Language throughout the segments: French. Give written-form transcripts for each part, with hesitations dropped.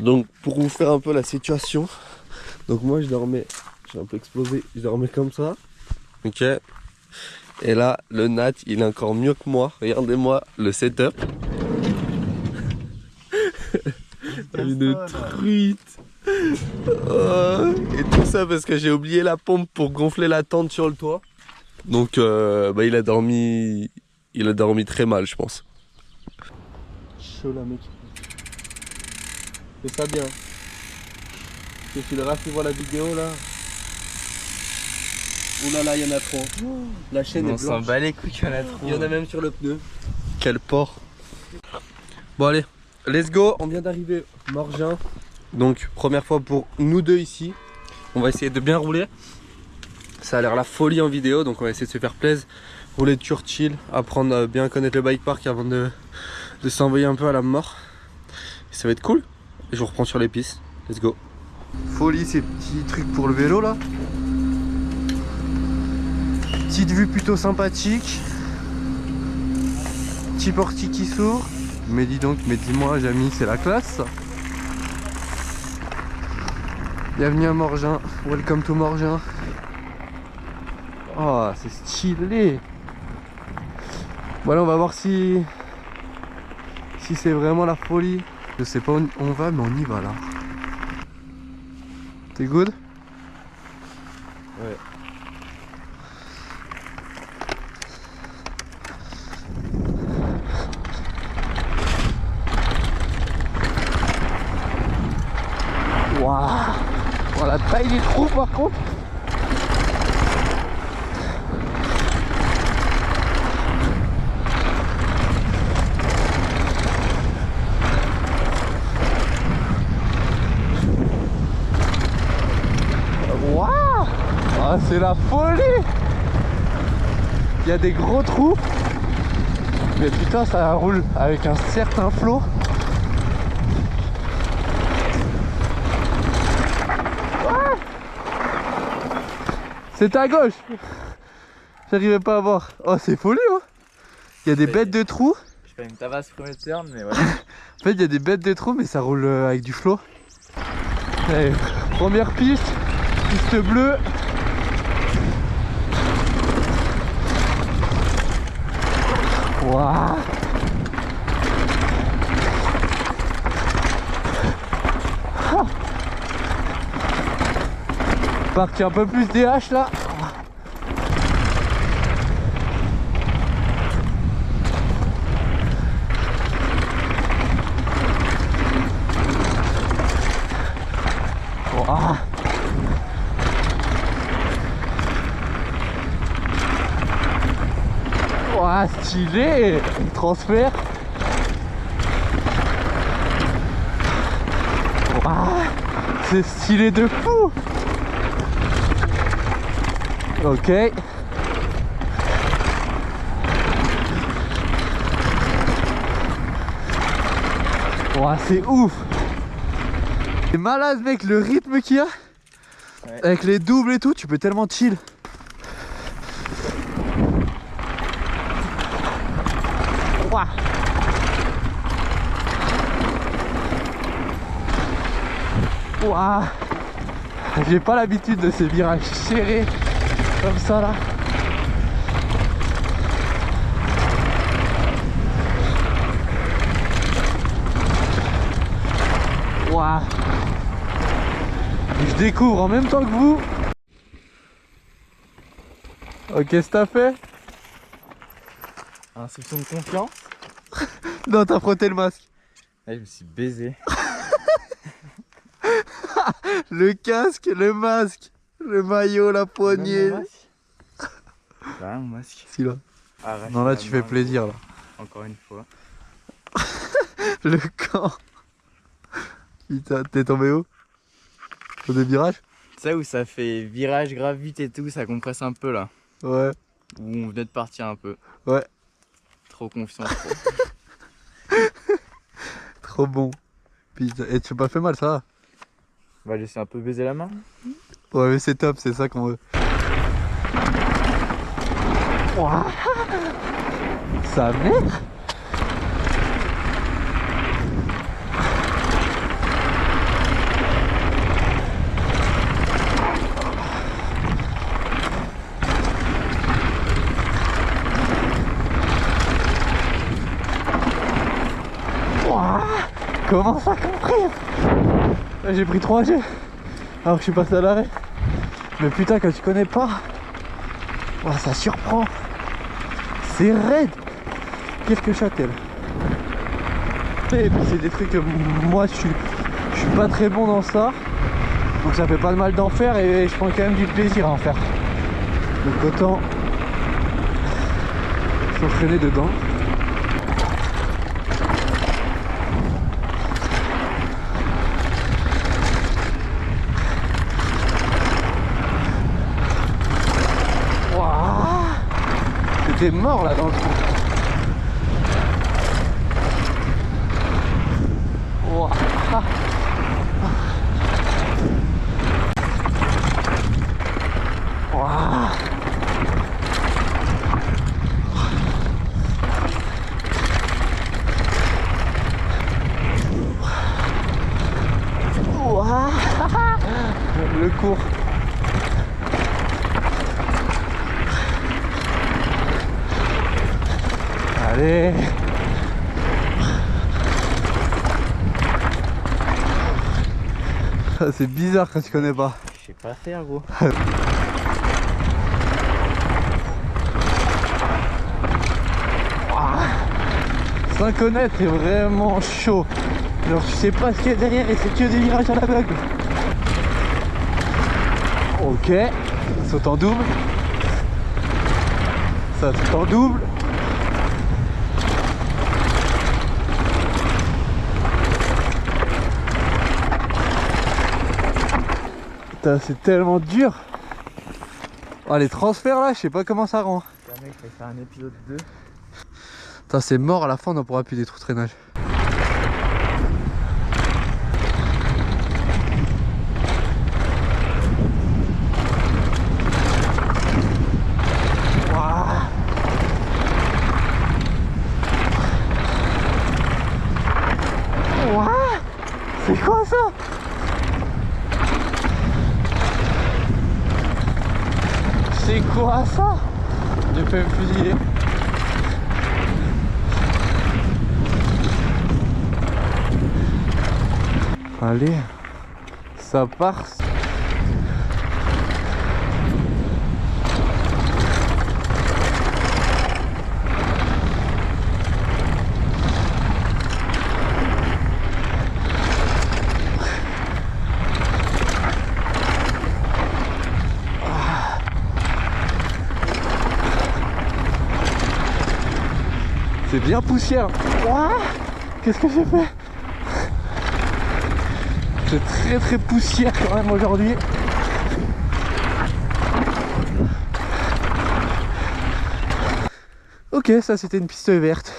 Donc pour vous faire un peu la situation, donc moi je dormais, j'ai un peu explosé, je dormais comme ça, ok. Et là le Nat il est encore mieux que moi, regardez-moi le setup. Une truite. Oh, et tout ça parce que j'ai oublié la pompe pour gonfler la tente sur le toit. Donc bah, il a dormi très mal je pense. Chaud là mec. Fais ça bien. Que tu le rates voir la vidéo là. Oh là là, il y en a trop. La chaîne est blanche. On s'en bat les couilles qu'il y en a trop. Il y en a même sur le pneu. Quel porc. Bon allez, let's go. On vient d'arriver Morgin. Donc première fois pour nous deux ici. On va essayer de bien rouler. Ça a l'air la folie en vidéo, donc on va essayer de se faire plaisir. Rouler de chill, apprendre à bien connaître le bike park avant de s'envoyer un peu à la mort. Et ça va être cool. Et je vous reprends sur les pistes. Let's go. Folie ces petits trucs pour le vélo là. Petite vue plutôt sympathique. Petit portique qui s'ouvre. Mais dis donc, mais dis-moi Jamy, c'est la classe ça. Bienvenue à Morgin. Welcome to Morgin. Oh, c'est stylé. Bon là on va voir si c'est vraiment la folie. Je sais pas où on va mais on y va là. T'es good? Ouais. Waouh. Oh, la taille des trous par contre. Ah, c'est la folie. Il y a des gros trous. Mais putain ça roule avec un certain flot. Ah, c'est à gauche. J'arrivais pas à voir. Oh c'est folie hein. Il y a des bêtes de trous. Je fais une tabasse premier turn mais ouais. En fait il y a des bêtes de trous mais ça roule avec du flot. Allez, première piste bleue. Waouh. Partie un peu plus DH là. Waouh. Ouah, stylé. Transfert. Ouah, c'est stylé de fou. Ok. Ouah, c'est ouf. C'est malade mec le rythme qu'il y a. Ouais. Avec les doubles et tout, tu peux tellement chill. Ouah. Ouah. J'ai pas l'habitude de ces virages serrés comme ça là. Ouah. Je découvre en même temps que vous. Ok, qu'est-ce que t'as fait? Un soupçon de confiance. Non, t'as frotté le masque. Là, je me suis baisé. Le casque, le masque, le maillot, la poignée. Là, mon masque. Si là. Arrache non, là, tu fais plaisir là. Encore une fois. Le camp. Putain, t'es tombé où? Sur des virages? Tu sais où ça fait virage grave vite et tout, ça compresse un peu là. Ouais. Où on venait de partir un peu. Ouais. Trop confiance. Trop. Trop bon. Putain. Et tu m'as pas fait mal, ça va? Bah, laisser un peu baiser la main. Ouais, mais c'est top, c'est ça qu'on veut. Ouah. Sa mère. Comment ça comprime? Là j'ai pris 3G alors que je suis passé à l'arrêt. Mais putain, quand tu connais pas, oh, ça surprend. C'est raide. Qu'est-ce que châtel. Et puis c'est des trucs que moi je suis pas très bon dans ça. Donc ça fait pas de mal d'en faire et je prends quand même du plaisir à en faire. Donc autant s'entraîner dedans. T'es mort là dans le trou. Wow. Wow. Wow. Le cours. Allez. C'est bizarre quand tu connais pas. Je sais pas faire, gros. 5 honnêtes, c'est vraiment chaud. Alors tu sais pas ce qu'il y a derrière et c'est que des virages à l'aveugle. Ok, saute en double. Ça saute en double. Putain, c'est tellement dur. Oh, les transferts là, je sais pas comment ça rend. Putain, mec, je vais faire un épisode 2. Putain, c'est mort, à la fin on n'en pourra plus des trous de traînage. C'est quoi ça? C'est quoi ça? J'ai fait me fusiller. Allez, ça part. C'est bien poussière. Qu'est-ce que j'ai fait? C'est très poussière quand même aujourd'hui. Ok, ça c'était une piste verte.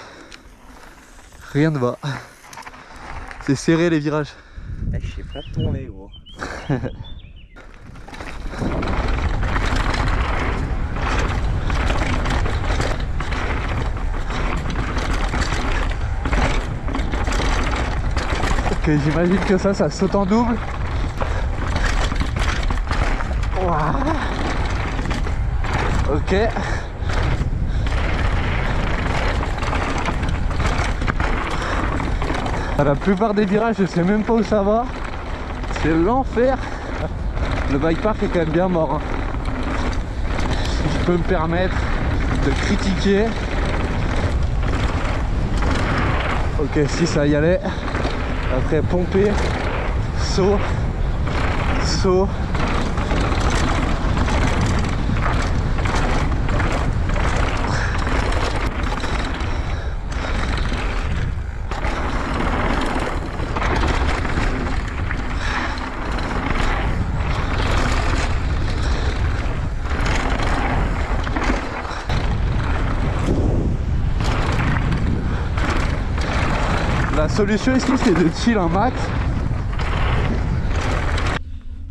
Rien ne va. C'est serré les virages. Je sais pas tourner, gros. Ok, j'imagine que ça saute en double. Ouah. Ok. La plupart des virages, je sais même pas où ça va. C'est l'enfer. Le bike park est quand même bien mort. Hein. Si je peux me permettre de critiquer. Ok, si ça y allait. Après pomper, saut, saut. La solution ici c'est de chill un max.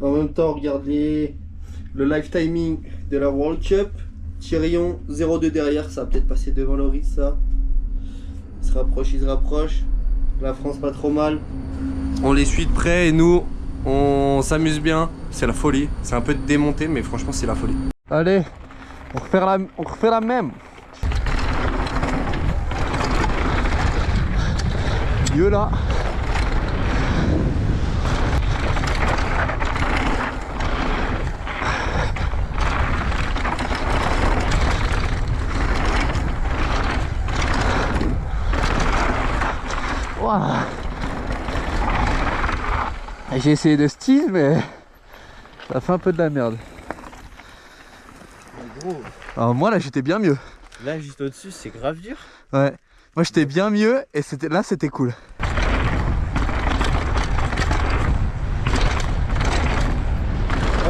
En même temps, regardez le live timing de la World Cup. Thirion 0,2 derrière, ça va peut-être passer devant Loris ça. Il se rapproche. La France pas trop mal. On les suit de près et nous, on s'amuse bien. C'est la folie. C'est un peu démonté, mais franchement c'est la folie. Allez, on refait la même. Là. J'ai essayé de style, mais ça fait un peu de la merde. Mais gros, Alors moi là j'étais bien mieux. là juste au-dessus, c'est grave dur. Ouais. Moi j'étais bien mieux et là c'était cool.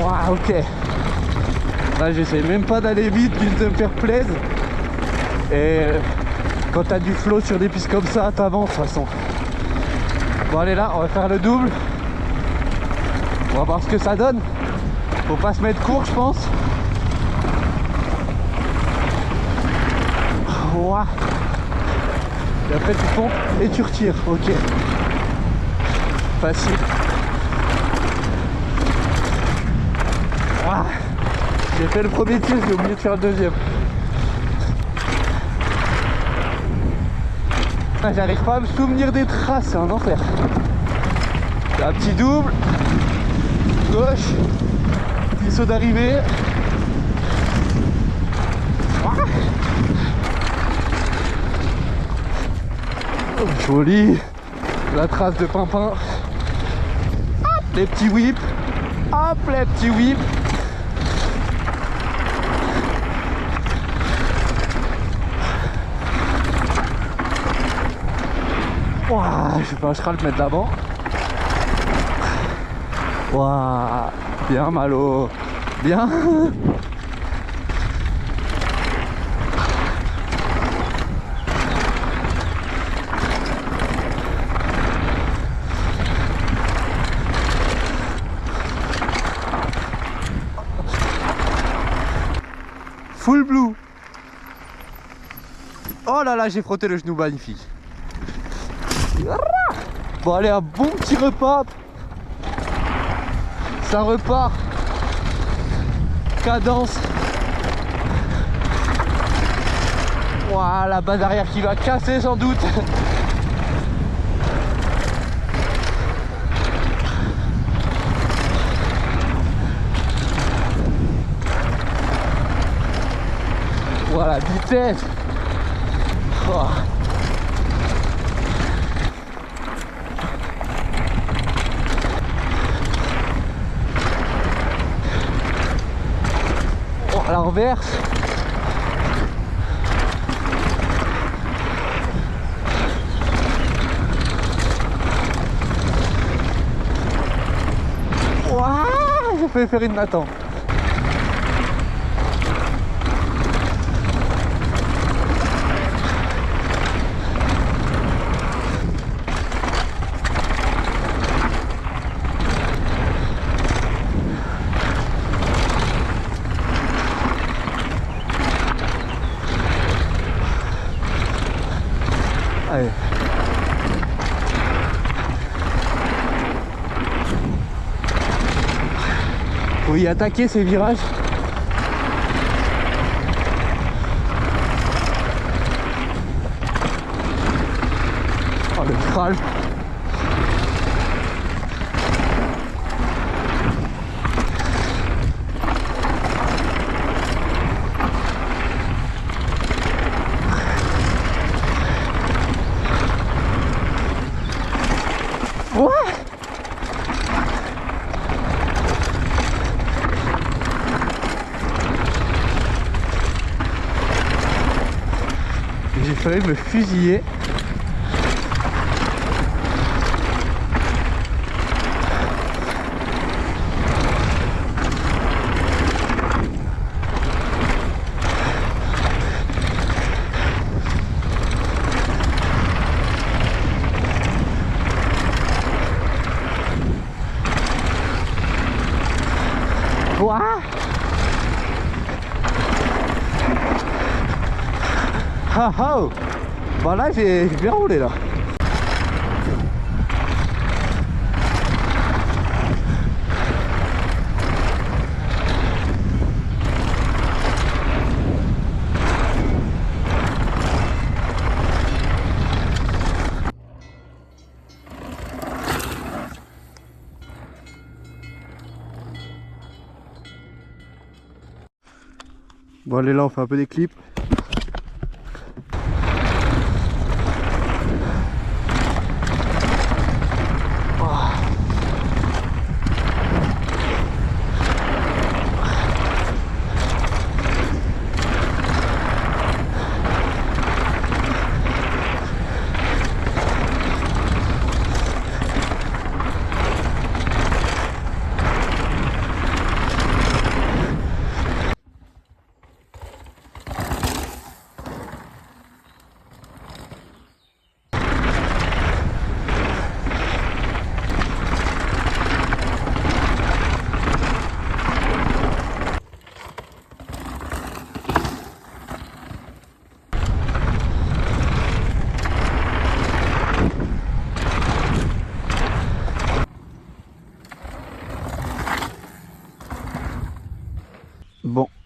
Ouah, ok. Là j'essaie même pas d'aller vite, juste de me faire plaisir. Et quand t'as du flow sur des pistes comme ça, t'avances de toute façon. Bon allez là, on va faire le double. On va voir ce que ça donne. Faut pas se mettre court je pense. Ouah. Et après tu pompes et tu retires, ok. Facile. Ouah. J'ai fait le premier tir, j'ai oublié de faire le deuxième. Ah, j'arrive pas à me souvenir des traces, c'est un enfer. Un petit double. Gauche. Petit saut d'arrivée. Ouah. Oh, joli. La trace de Pimpin. Hop, les petits whips. Hop, les petits whips. Ouah, je vais pas le mettre d'avant. Ouah, bien Malo. Bien. Full blue. Oh là là, j'ai frotté le genou, magnifique. Bon allez, un bon petit repas. Ça repart. Cadence. Ouah, la base arrière qui va casser sans doute. Voilà, vitesse. Oh. Oh, la renverse. Ouah, j'ai fait faire une Nathan. Allez. Faut y attaquer ces virages. Oh le virage. J'ai failli me fusiller. Ouah. Ah ah. Bah là j'ai bien roulé là. Bon allez là on fait un peu des clips.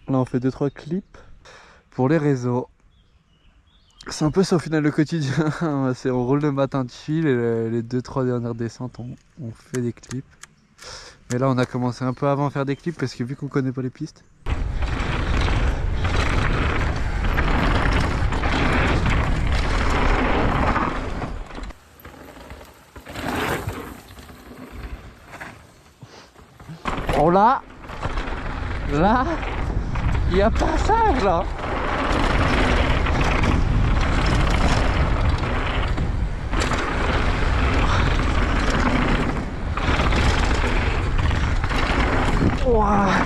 Là on fait 2-3 clips pour les réseaux. C'est un peu ça au final le quotidien. C'est on roule le matin de chill et les 2-3 dernières descentes on fait des clips. Mais là on a commencé un peu avant à faire des clips parce que vu qu'on connaît pas les pistes. Oh là, il y a passage là. Ouah.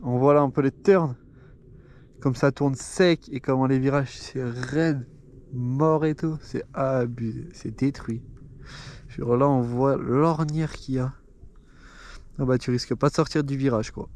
On voit là un peu les turns, comme ça tourne sec et comment les virages c'est raide, mort et tout, c'est abusé, c'est détruit. Genre là on voit l'ornière qu'il y a. Ah bah tu risques pas de sortir du virage quoi.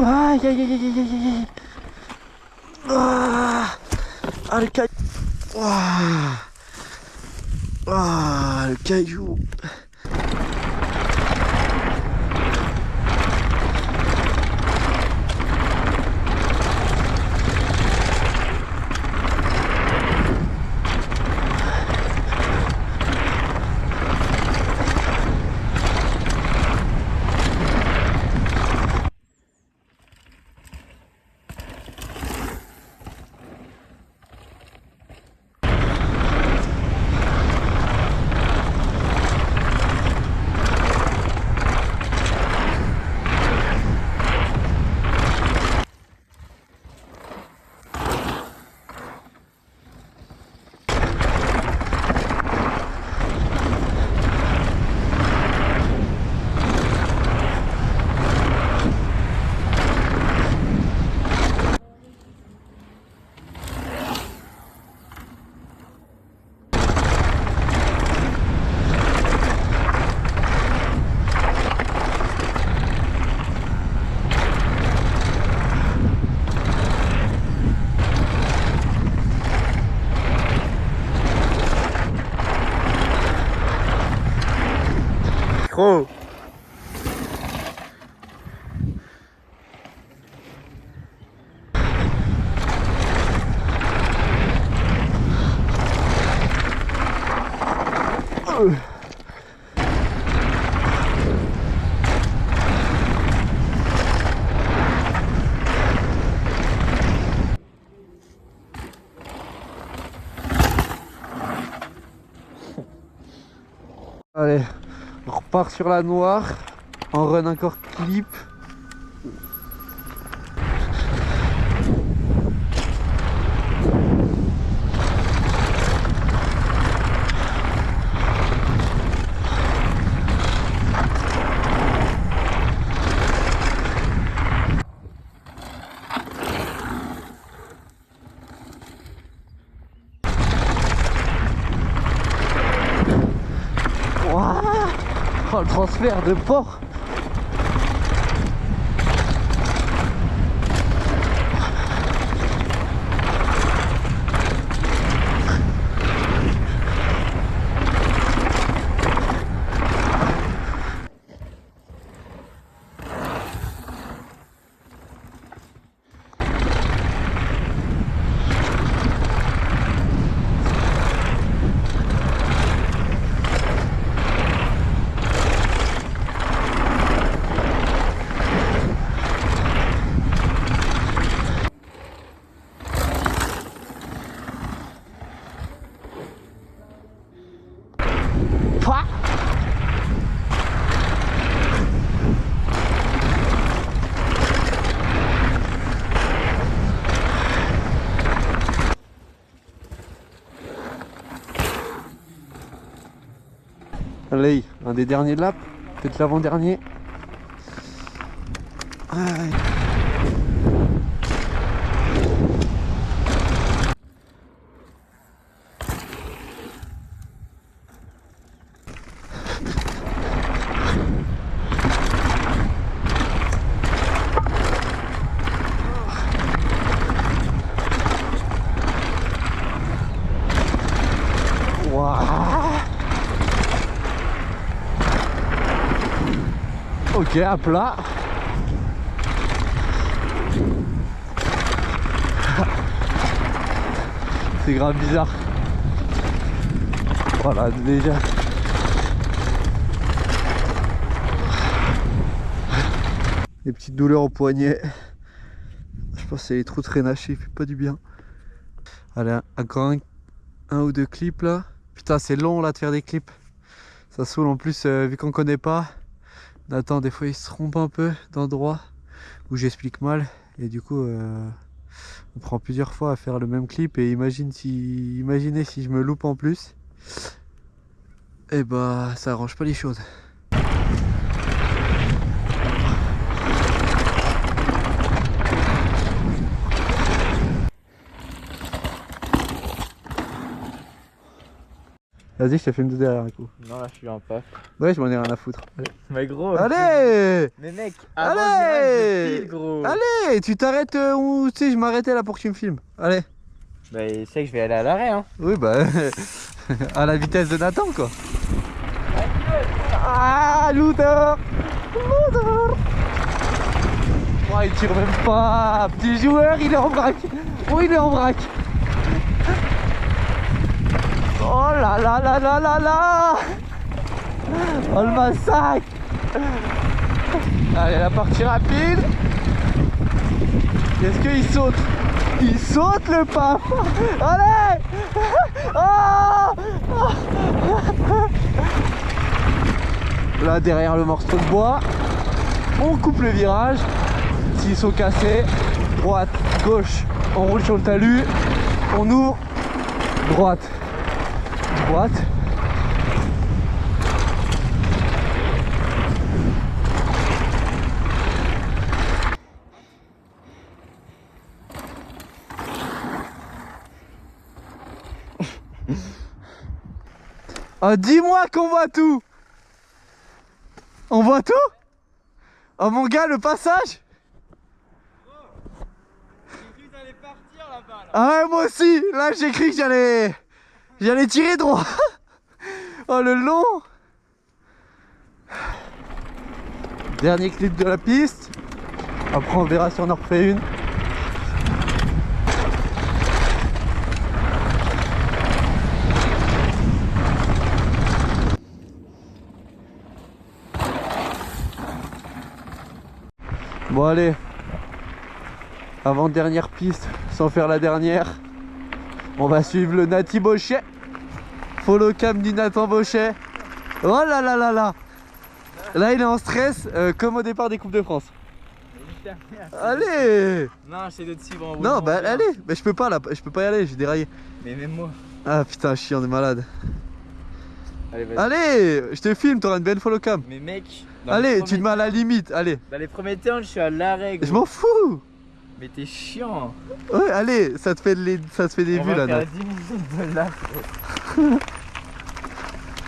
Aïe aïe aïe aïe aïe aïe aïe. Ah le caillou. Ah le caillou. trop. Allez, on repart sur la noire. On run encore clip. Oh, le transfert de port. Allez, un des derniers laps, peut-être l'avant-dernier. Aïe. Ok, à plat. C'est grave bizarre. Voilà, déjà. Des petites douleurs au poignet. Je pense que c'est les trous de rénaché, il fait pas du bien. Allez, encore un ou deux clips là. Putain, c'est long là de faire des clips. Ça saoule en plus, vu qu'on connaît pas. Nathan, des fois il se trompe un peu d'endroit où j'explique mal. Et du coup, on prend plusieurs fois à faire le même clip. Et imaginez si je me loupe en plus. Et bah, ça arrange pas les choses. Vas-y, je te filme de derrière un coup. Non, là, je suis en paf. Ouais, je m'en ai rien à foutre. Allez. Mais gros. Allez, Mais mec, avant allez, je file, gros. allez, tu t'arrêtes où tu sais, je m'arrêtais là pour que tu me filmes. Allez. Bah, il sait que je vais aller à l'arrêt, hein. Oui, bah, à la vitesse de Nathan, quoi. Ah, loser, loser. Oh, il tire même pas. Petit joueur, il est en vrac. Oh, il est en vrac. Oh là là là là là là. Oh, le massacre. Allez, la partie rapide. Est-ce qu'il saute? Il saute le paf. Allez. Oh. Là, derrière le morceau de bois, on coupe le virage. S'ils sont cassés, droite, gauche, on roule sur le talus, on ouvre, droite, droite. Ah, dis-moi qu'on voit tout. On voit tout? Oh mon gars, le passage? J'ai cru que t'allais partir là-bas, là. Ah ouais, moi aussi. Là, j'ai cru que j'allais tirer droit. Oh, le long. Dernier clip de la piste. Après on verra si on en refait une. Bon allez, avant dernière piste, sans faire la dernière, on va suivre le Nati Bochet. Follow cam du Nathan Bochet. Oh là là là là. Là il est en stress comme au départ des Coupes de France. Allez. Non, j'essaie de te suivre en haut. Non bah allez, mais je peux pas là, je peux pas y aller, j'ai déraillé. Mais même moi. Ah putain, je suis on est malade. Allez, vas-y. Allez, je te filme, t'auras une belle follow cam. Mais mec, Allez, tu te mets à la limite, allez. dans les premiers temps, je suis à l'arrêt. Je m'en fous. Mais t'es chiant. Ouais, allez, ça te fait des On vues va là. faire Nat. 10 minutes de là.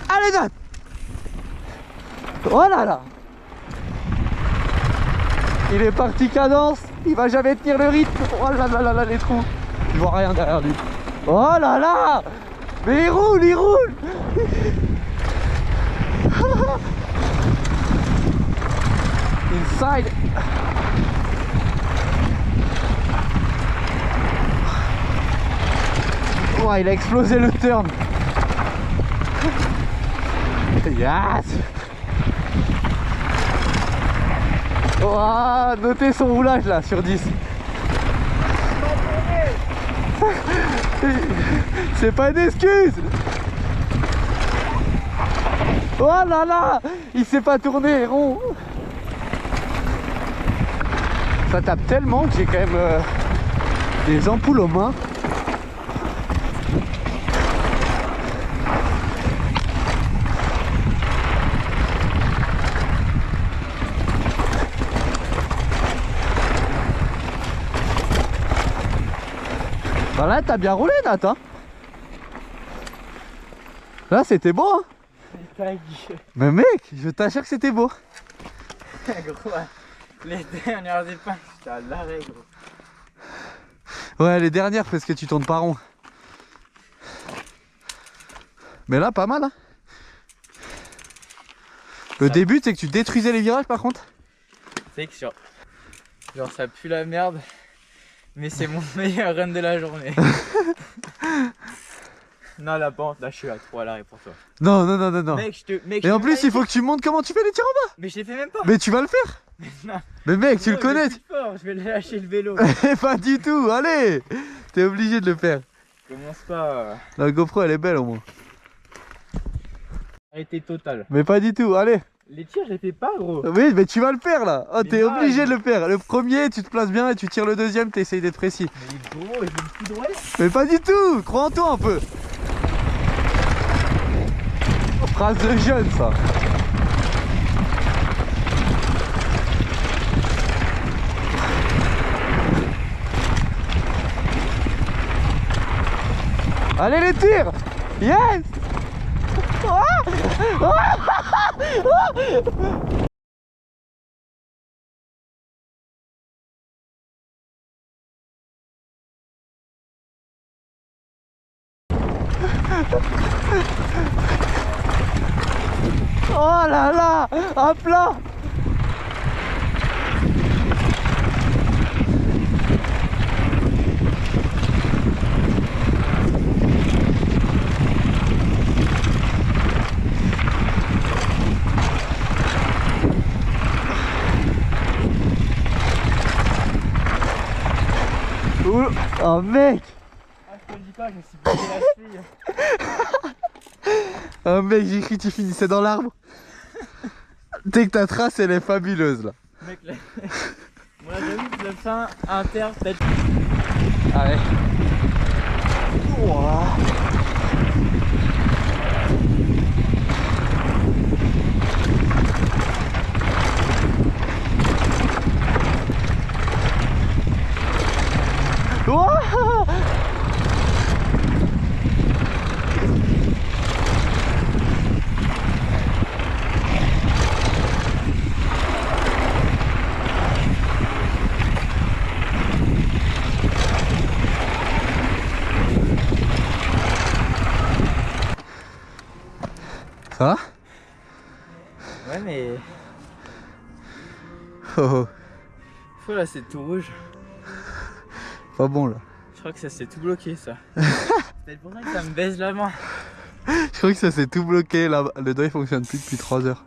Allez Nat. Oh là là. Il est parti cadence, il va jamais tenir le rythme. Oh là là là là, les trous. Je vois rien derrière lui. Oh là là. Mais il roule, il roule. Inside. Oh, il a explosé le turn. Yes. Oh, notez son roulage là sur 10. C'est pas une excuse. Oh là là, il s'est pas tourné rond. Ça tape tellement que j'ai quand même des ampoules aux mains. Bah là t'as bien roulé Nat hein. Là c'était beau hein. Mais mec, je t'assure que c'était beau. Gros, les dernières épingles, j'étais à l'arrêt gros. Ouais les dernières parce que tu tournes pas rond. Mais là pas mal hein. Le début c'est que tu détruisais les virages par contre. C'est que genre ça pue la merde. Mais c'est mon meilleur run de la journée. Non la pente, là je suis à 3 à l'arrêt pour toi. Non non non non non. Mec, Et en plus il faut que tu montres comment tu fais les tirs en bas. Mais je l'ai fait même pas. Mais tu vas le faire. Non. Mais mec tu le Gros, connais. je vais plus fort, je vais lâcher le vélo. Pas du tout, allez. T'es obligé de le faire. Commence pas. La GoPro elle est belle au moins. Arrêté total. Mais pas du tout, allez. Les tirs, je les fais pas gros. Oui mais tu vas le faire là. Oh, Mais t'es non, obligé de le faire. Le premier tu te places bien et tu tires le deuxième, t'essayes d'être précis. Mais gros, je vais me foudroyer. Mais pas du tout, crois en toi un peu. Phrase de jeune ça. Allez les tirs. Yes. Oh là là, à plat. Oh mec. Ah, je te le dis pas, je me suis blessé la cheville. Oh mec, j'ai cru que tu finissais dans l'arbre. Dès que ta trace elle est fabuleuse là. Mec, là. Moi j'avoue que le fin inter peut-être. Allez. Ouah. Ouah. Ça va? Ouais mais. Oh, Faut là, c'est tout rouge. pas bon là. Je crois que ça s'est tout bloqué ça. C'est peut-être pour ça que ça me baise la main. Je crois que ça s'est tout bloqué là. Le doigt il fonctionne plus depuis 3 heures.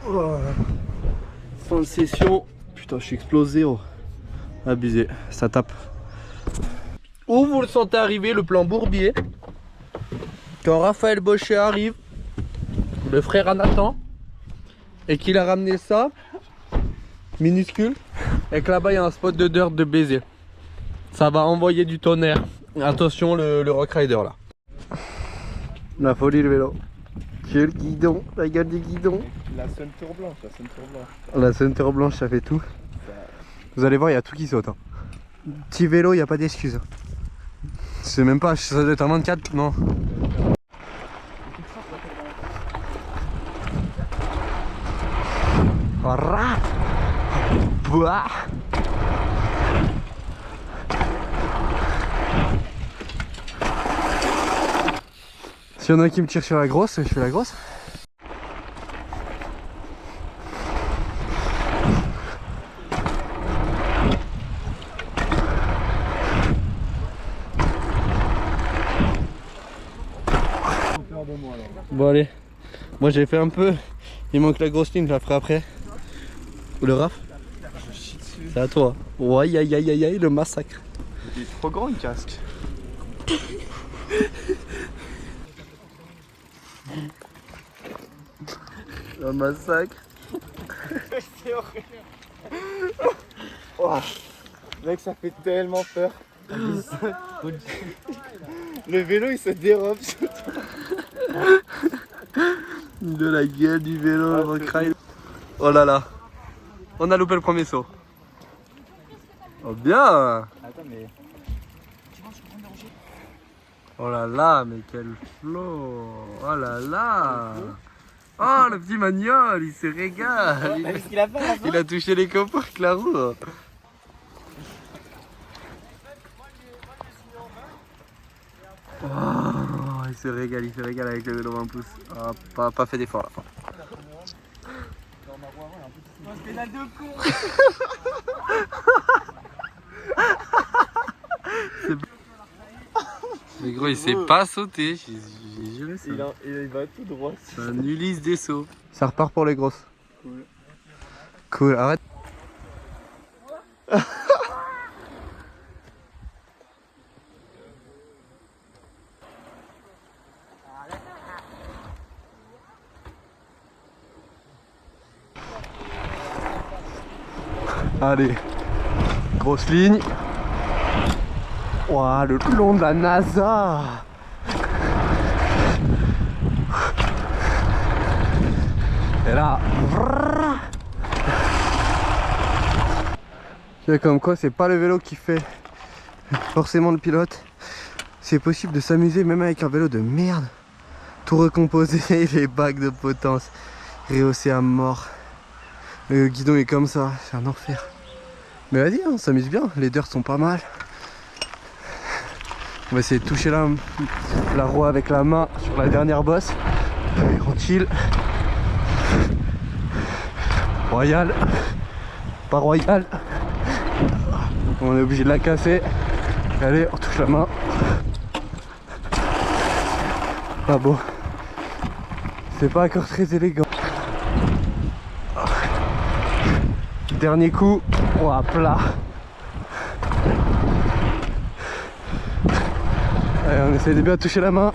Oh. Fin de session. Putain, je suis explosé. Oh. Abusé, ça tape. Où vous le sentez arriver, le plan Bourbier. Quand Raphaël Bochet arrive, le frère à Nathan, et qu'il a ramené ça, minuscule, et que là-bas il y a un spot de dirt de baiser. Ça va envoyer du tonnerre. Attention le Rock Rider là. La folie le vélo. Quel guidon, la gueule du guidon. La ceinture blanche, la ceinture blanche. La ceinture blanche ça fait tout. Vous allez voir, il y a tout qui saute. Hein. Petit vélo, il n'y a pas d'excuse. C'est même pas, ça doit être un 24, non. Voilà. Bah. S'il y en a qui me tire sur la grosse, je fais la grosse. Bon allez, moi j'ai fait un peu, il manque la grosse ligne, je la ferai après. Ou le raf. C'est à toi. Ouais, aïe aïe aïe aïe, le massacre. Il est trop grand le casque. Le massacre. C'est horrible. Oh, mec, ça fait tellement peur. Le vélo il se dérobe. De la gueule du vélo, le Rock Rider. Oh là là, on a loupé le premier saut. Oh bien. Attends, mais. Oh là là, mais quel flow. Oh là là. Oh le petit Magnol, il se régale. Qu'est-ce qu'il a fait à la fin? Il a touché les copains avec la roue. Oh, il se régale avec le vélo 20 pouces. Ah, pas fait d'effort à la fin. Pédale de con. Mais gros, il sait pas sauter. J'ai juré ça. Il va tout droit. C'est un Ulysse des sauts. Ça repart pour les grosses. Cool. Cool, arrête. Allez, grosse ligne. Ouah, le long de la NASA. Et là, c'est comme quoi c'est pas le vélo qui fait forcément le pilote. C'est possible de s'amuser même avec un vélo de merde. Tout recomposer, les bacs de potence rehaussés à mort. Le guidon est comme ça, c'est un enfer. Mais vas-y, on s'amuse bien, les dirts sont pas mal. On va essayer de toucher la roue avec la main sur la dernière bosse. Tranquille. Royal. Pas royal. On est obligé de la casser. Allez, on touche la main. Pas beau. C'est pas encore très élégant. Dernier coup. Oh, plat. Allez, on essaie de bien toucher la main.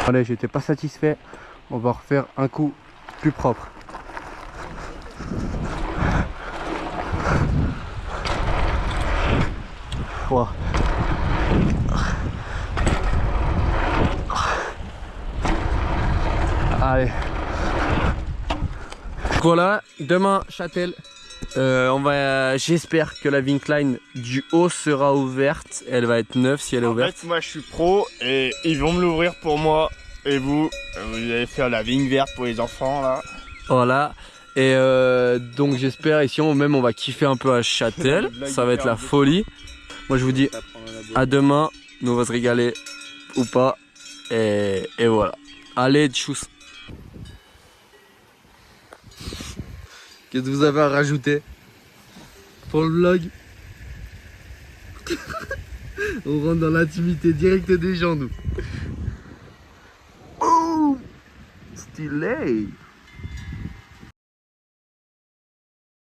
Allez, j'étais pas satisfait. On va refaire un coup plus propre. Wow. Allez. Voilà, demain Châtel. J'espère que la Vinkline du haut sera ouverte. Elle va être neuve si elle est ouverte. En fait, moi je suis pro et ils vont me l'ouvrir pour moi. Et vous allez faire la vigne verte pour les enfants là. Voilà. Et donc j'espère ici même on va kiffer un peu à Châtel. Ça va être la folie. Moi je vous dis à demain. Nous on va se régaler ou pas. Et voilà. Allez, tchuss. Qu'est-ce que vous avez à rajouter pour le vlog? On rentre dans l'intimité directe des gens, nous. Oh, stylé.